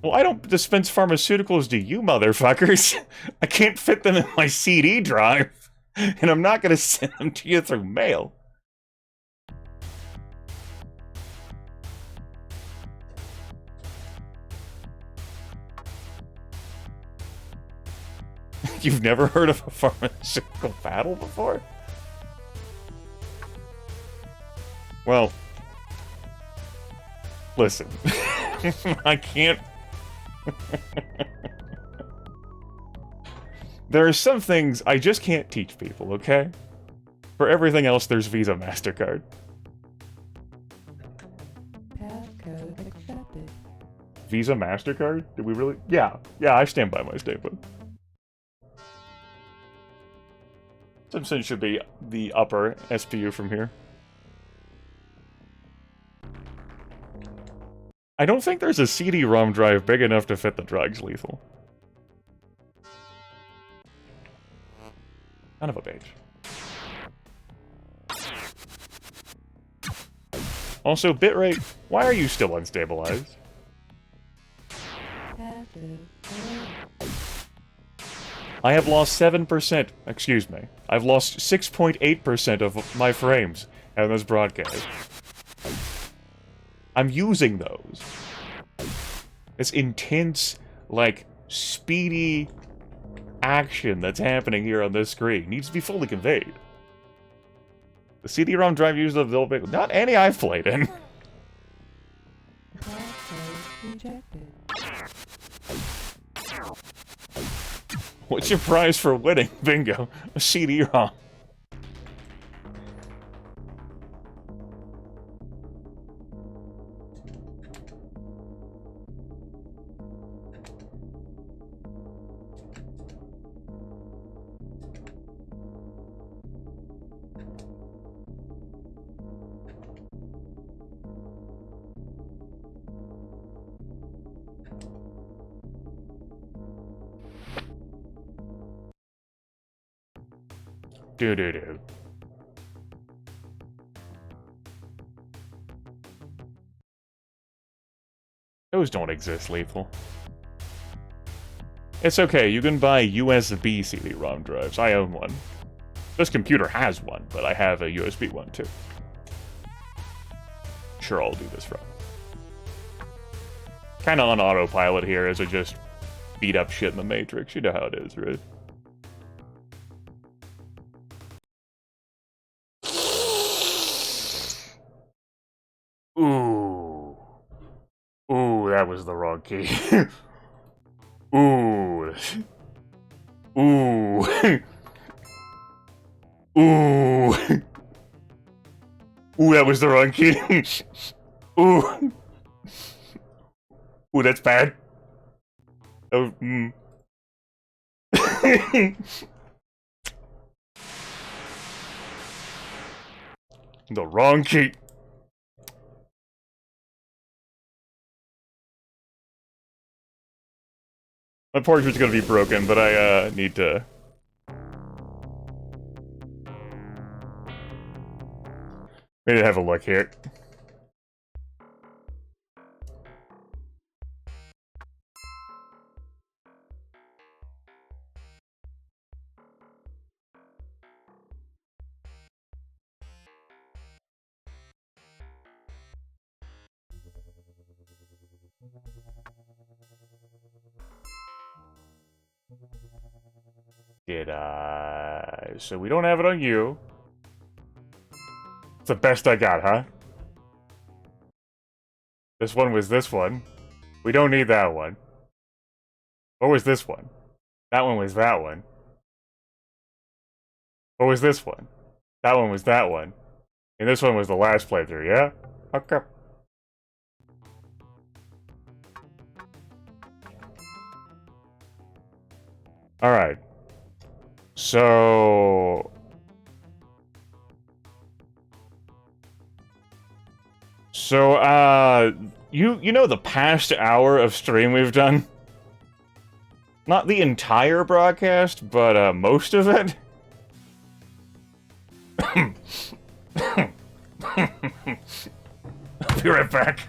Well, I don't dispense pharmaceuticals to you motherfuckers. I can't fit them in my CD drive. And I'm not gonna send them to you through mail. You've never heard of a pharmaceutical battle before? Well, listen. I can't... There are some things I just can't teach people, okay? For everything else, there's Visa, MasterCard. Passcode accepted. Visa, MasterCard? Did we really? Yeah, I stand by my statement. Simpson should be the upper SPU from here. I don't think there's a CD-ROM drive big enough to fit the drugs, Lethal. Son of a bitch. Also, bitrate, why are you still unstabilized? Passive. I have lost 7%, excuse me. I've lost 6.8% of my frames in this broadcast. I'm using those. This intense, like, speedy action that's happening here on this screen needs to be fully conveyed. The CD-ROM drive used of the not any I've played in. Passcode rejected. What's your prize for winning? Bingo. A CD-ROM. Do-do-do. Those don't exist, Lethal. It's okay, you can buy USB CD-ROM drives. I own one. This computer has one, but I have a USB one, too. Sure, I'll do this wrong. Kinda on autopilot here as I just beat up shit in the Matrix. You know how it is, right? Ooh. Ooh, that was the wrong key. Ooh. Ooh. Ooh. Ooh, that was the wrong key. Ooh. Ooh, that's bad. Oh, The wrong key. My portrait's gonna be broken, but I need to... We need to have a look here. Did I... So we don't have it on you. It's the best I got, huh? This one was this one. We don't need that one. What was this one? That one was that one. What was this one? That one was that one. And this one was the last playthrough, yeah? Okay. Alright. So... you know the past hour of stream we've done? Not the entire broadcast, but, most of it? I'll be right back.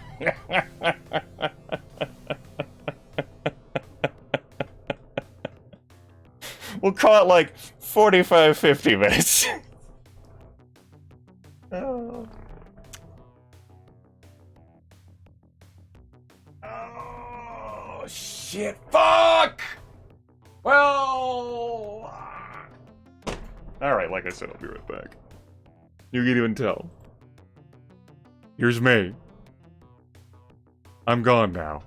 We'll call it like 45, 50 minutes. Oh. Oh, shit. Fuck! Well... Alright, like I said, I'll be right back. You can't even tell. Here's me. I'm gone now.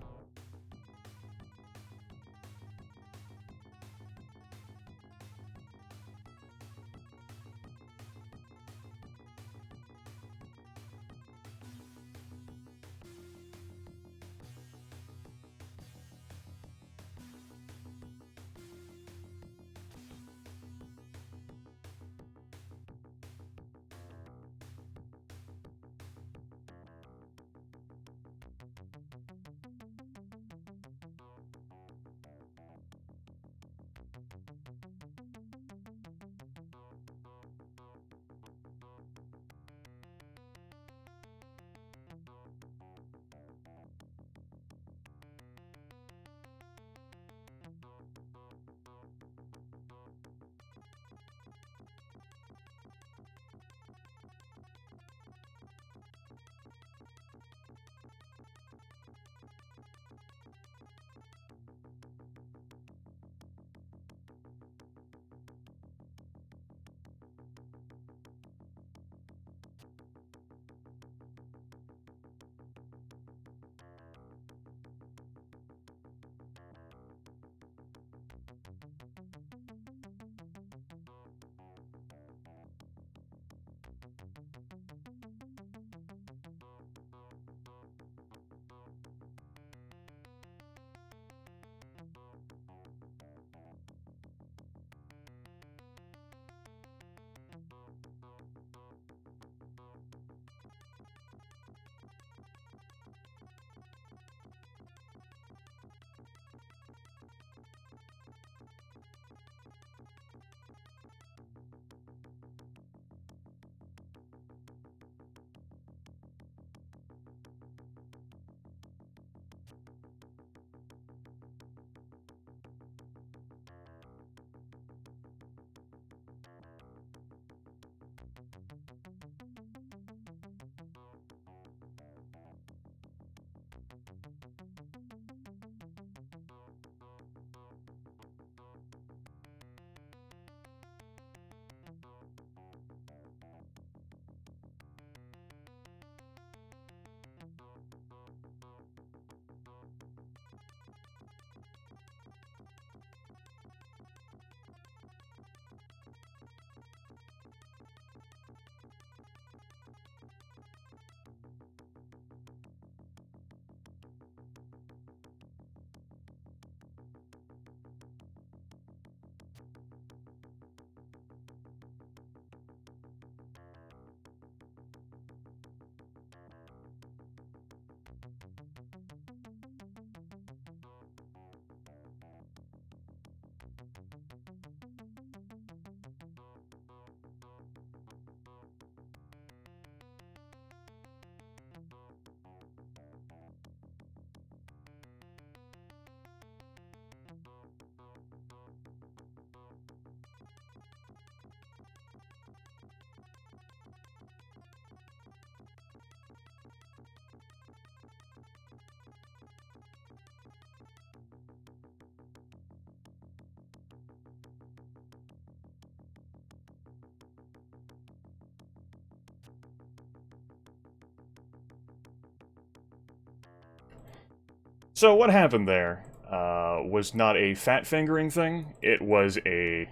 So what happened there was not a fat fingering thing, it was a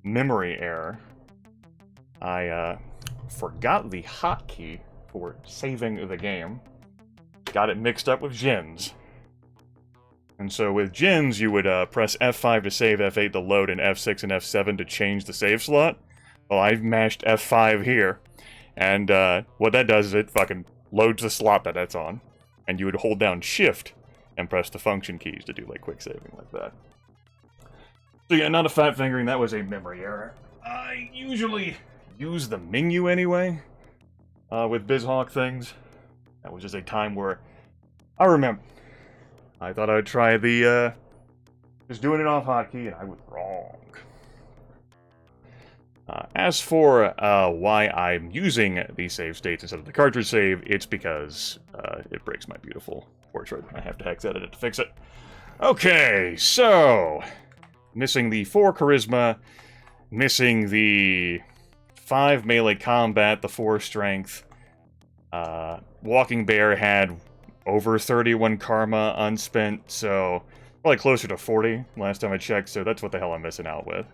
memory error. I forgot the hotkey for saving the game. Got it mixed up with Jins. And so with Jins, you would press F5 to save, F8 to load, and F6 and F7 to change the save slot. Well, I've mashed F5 here, and what that does is it fucking loads the slot that that's on. And you would hold down Shift and press the function keys to do like quick saving like that. So yeah, not a fat fingering, that was a memory error. I usually use the menu anyway with BizHawk things. That was just a time where I remember I thought I would try the Just doing it off hotkey, and I was wrong. As for why I'm using the save states instead of the cartridge save, it's because it breaks my beautiful portrait. I have to hex edit it to fix it. Okay, so missing the 4 charisma, missing the 5 melee combat, the 4 strength. Walking Bear had over 31 karma unspent, so probably closer to 40 last time I checked, so that's what the hell I'm missing out with.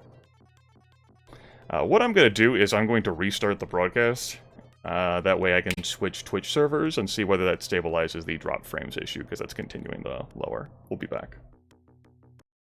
What I'm going to do is I'm going to restart the broadcast. That way I can switch Twitch servers and see whether that stabilizes the drop frames issue, because that's continuing to lower. We'll be back.